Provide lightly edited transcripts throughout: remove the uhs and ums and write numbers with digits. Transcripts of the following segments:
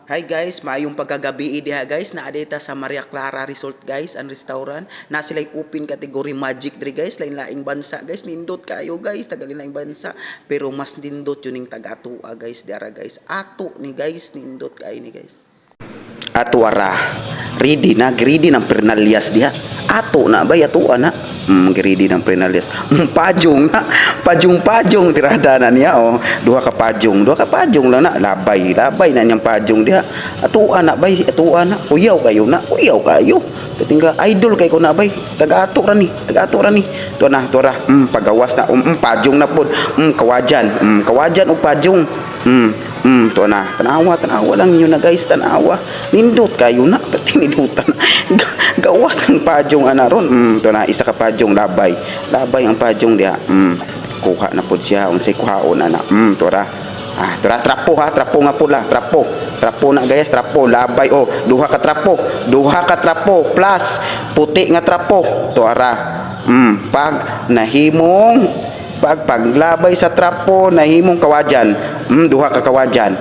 Hi guys, maayong pagkagabi diha guys. Naa dita sa Maria Clara Resort guys, ang restaurant. Na sila'y open category magic diri guys, lain-laing bansa guys. Nindot kayo guys, tagalin laing bansa. Pero mas nindot yun yung taga-atua guys, diara guys. Ato ni guys, nindot kayo ni guys. Ato ara, ready ng pernalyas diha. Ato na ba, ato na. Ready ng pernalyas. Pajong na, pajong tirada na niya oh. Duha ka pajong lang na. Labay na niyang pajong diha. Ato na bay, ato na. Kuyaw kayo. Katingga idol kay ko na bay. Taga-ato ra ni. Tuwa na. Pagawas na. Pajong na pod. Kawajan o pajong. Tuwa na. Tanawa lang niyo na guys, tanawa. Nindot kayo na. Tinidutan. Gawas ng pajong anaron. Tuwa na, isa ka pajong labay ang pajong diha. Kuha na pod siya. Unsay kuhaon ana. Tuwa ra. Trapo nga pula, trapo na guys, trapo, labay oh, duha ka trapo plus puti nga trapo, tuara. Paglabay sa trapo nahimong kawajan, duha ka kawajan.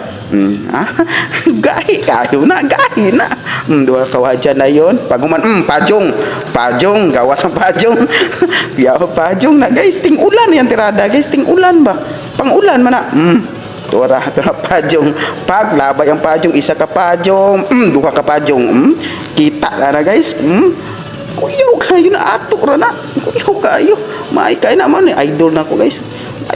Gahi na. Duha ka kawajan na yon. Paguman pajong, gawas ang pajong. Yaw pajong na guys, ting ulan yan tirada guys, ting ulan ba? Pang-ulan man na. Tura pajong, paglabay ang pajong, isa ka pajong, duha ka pajong, kita na guys. Kuyaw kayo na, ato ra na. Kuyaw kayo, may kayo naman idol na ko guys.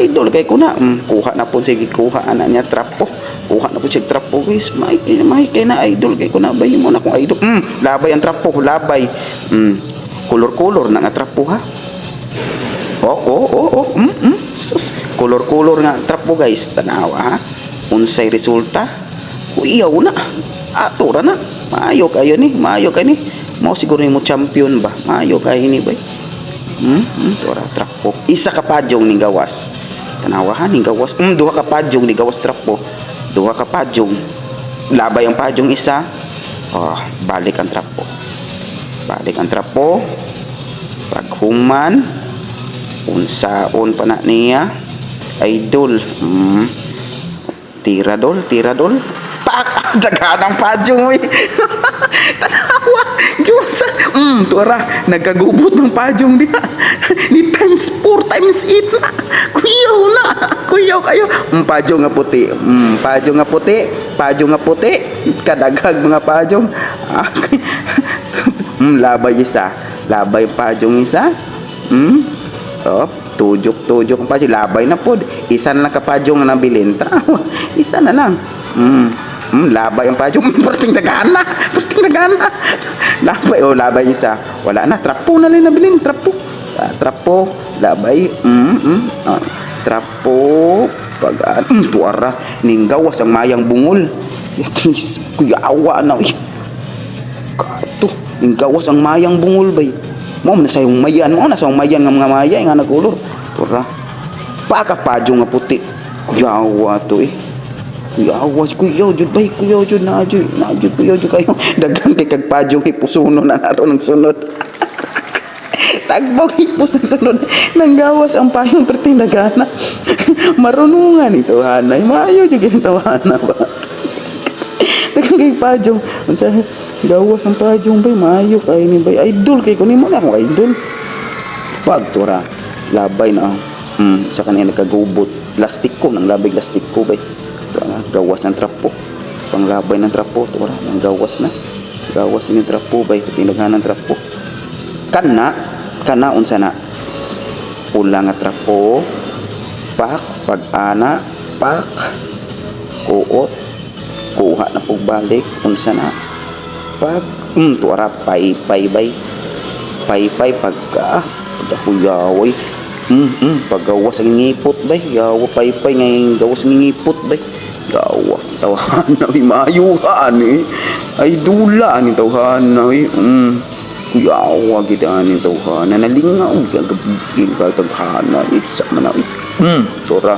Idol kay ko na. Kuha na po, sige, kuha na niya trapo. Kuha na po siya trapo guys. May kayo na idol kay ko na. Bayin mo na kung idol. Labay ang trapo, labay. Kolor-kolor na nga trapo ha. Sus, kolor-kolor nga trapo guys. Tanawa ha. Unsay resulta? Kuyaw na. Ato ra na. Maayo kayo ni. Mo siguro ni mo champion ba? Maayo kayo ni ba? Tora trapo. Isa ka pajong ning gawas. Tanawa ha ning gawas. Duha ka pajong ning gawas trapo. Duha ka pajong. Labay ang pajong isa. Balik ang trapo. Paghuman unsaon pa na niya idol. Tiradol pak daganang pajong oy. Tanawa giunsa tuara nagkagubot ng pajong diha ni times 4 times 8 na. Kuyaw kayo. Pajong nga puti kadagag mga pajong. Labay pajong isa. Tujuk ang pajong, labay na pod. Isa na lang kapajong na nabilin. Isa na lang. Labay ang pajong. Perting dagana. Labay isa. Wala na, trapo na lang nabilin. Trapo, labay. Trapo. Tuara. Ninggawas ang mayang bungol. Kuyawa na. Kato. Ninggawas ang mayang bungol bay. Mo na sa mayan nga mga maya nga nagulor. Tura. Pagkapadyo nga puti. Kuyawa to kuyaw jud bay, kuyaw jud kayo. Daghang kay kag padyo ipusuno na naron ng sunod. Tagbog ipus ng sunod. Nanggawas ang payong perting dagana. Marunungan ito hanay. Maayo jud yung tawana ba. Daghang kay padyo. Unsa gawas ang pajong bay, maayo kay ni bay. Idol kay ko ni mo na akong idol. Pagtura, labay na sa kanila nagkagubot. Lastik ko bay. Ito na, gawas ng trapo. Panglabay ng trapo, tura, ang gawas na. Gawas ng trapo bay, tinaghan ng trapo. Kana unsa na. Pula nga trapo. Pag-ana, kuot. Kuha na po balik, unsa na. Tuara pay bay. Pay pagka dahuyaway. Paggawas ang ngipot bay. Yawa pay ngayon gawas ng ngipot bay. Yawa tawahan na mayuhan ay dula ni tawahan na yawa kita ni tawahan na nalingaw gagabigin ka tawahan na isa man na tuara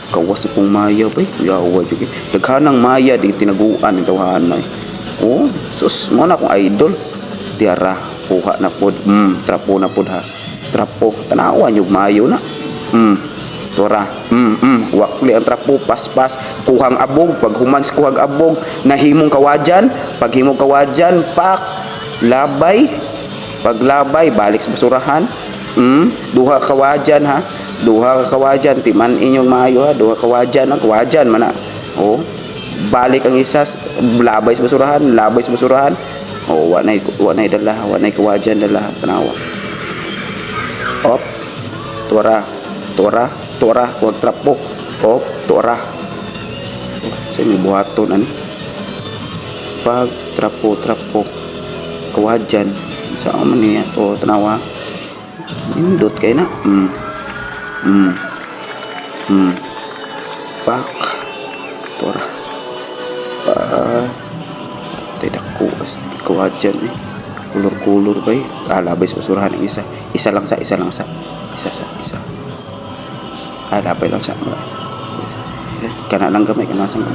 kawas pong maya bay. Yawa juga daghanang maya di tinaguan ni tawahan na sus mo na akong idol tiara. Kuha na pod. Trapo na pod ha. Trapo. Tanawa yung mayo na. tora. Wakli ang trapo, paspas, kuhang abog, pag humans kuhang abog, nahimong kawajan, pag himong kawajan, pak, labay, paglabay, balik sa basurahan. Duha kawajan ha, duha ka kawajan, timan inyong maayo ha, duha kawajan, ang kawajan man na. Oh, balik ang isa, labay sa basurahan, labay sa basurahan. Oh, wa nay dala, wa nay kawajan dala, tanawa. Op, tora, kuwag trapo. Op, tora. Sa may buhaton ani. Pag trapo, kawajan. Sa man niya, o tanawa. Indot kay na. Pak, tora. Tidak kuas kawajan kulur-kulur bay labay sa basurahan ang isa lang sa labay lang sa kana lang gamay kana sang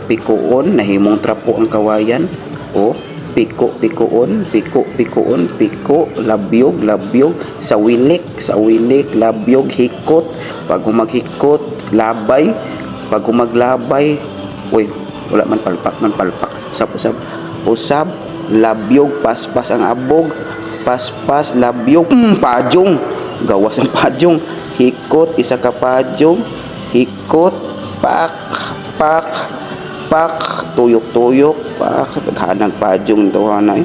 pikoon nahimong trapo ang kawayan o pikoon labyog sawilik labyog hikot pag humaghikot labay pag humaglabay wala man palpak usab labyog paspas ang abog paspas labyog pajong gawas ang pajong hikot isa ka pajong hikot pak tuyok pak hanang pajong tawanay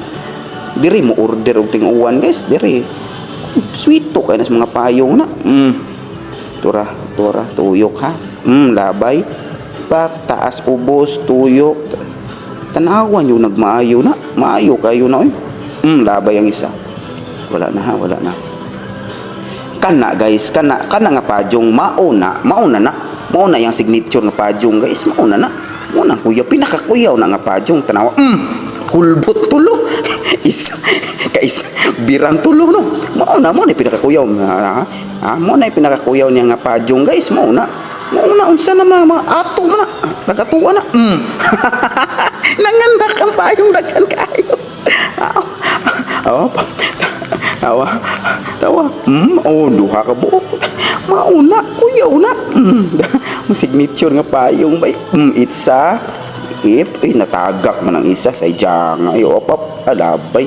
diri mo order og ting-uwan guys diri sweeto kay nas mga payong na tura tuyok ha labay pak taas ubos tuyok tanawan yung nagmaayo na maayo kayo na labay ang isa wala na kana guys kana nga pajong mauna yung signature nga pajong guys mauna kuya pinakakuyaw na nga pajong tanawa hulbot tulo isa birang tulo no mauna mo ni pinakakuyaw mo pinakakuyaw niya nga pajong guys mauna unsa naman mga ato na tagatuwa na nangandak ang payong daghan kayo tawa duha ka buok mauna kuyaw na signature nga payong bay itsa natagak man ang isa sa ijanga opap alabay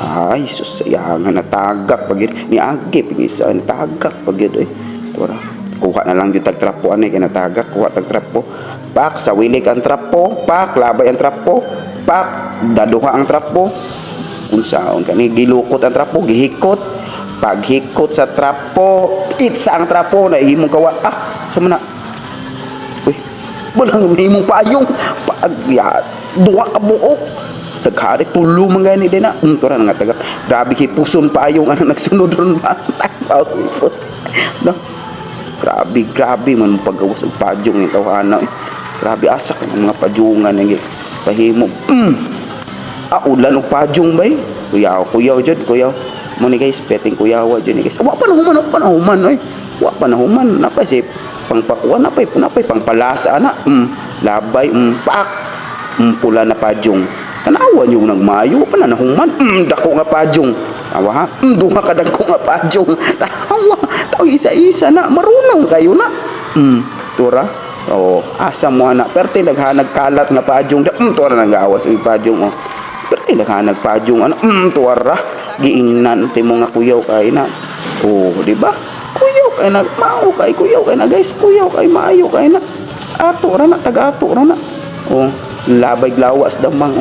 ay sus sayangan natagak pagid ni agip ang isa natagak pagid tora kuha na lang yung tagtrapo kay natagak kuha tagtrapo pak sawilik ang trapo pak labay ang trapo pak daduha ang trapo unsaon kani gilukot ang trapo gihikot paghikot sa trapo itsa ang trapo na himong kawa sama na walang himong payong pag duha ka buok taghari tulo man gani din na tora nga tagak grabe hipuson payong nagsunod ron ba tagpaw hipos no grabe man paggawas og pajong ng tawhana grabe asa ka mga pajungan ng pahimo ulan og pajong bay kuyaw jud mo ni guys petting kuyawa jud ni guys wa panahuman napay si pangpakuan napay pangpalasa na labay pak pula na pajong tanawan yung nagmayo pa na nahuman dako nga pajong awa ha duha ka dagko nga pajong tawa isa na marunong kayo na tura asa mo na perti naghanag kalat nga pajong tura nagawas ang pajong perti naghanag pajong tura giingnan ti mo nga kuyaw kay na di ba kuyaw kay na mao kay kuyaw kay na guys kuyaw kay maayo kay na ato ra na taga-ato ra na labay glawas damang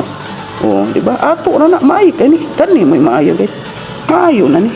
di ba ato ra na maayo kani may maayo guys maayo na ni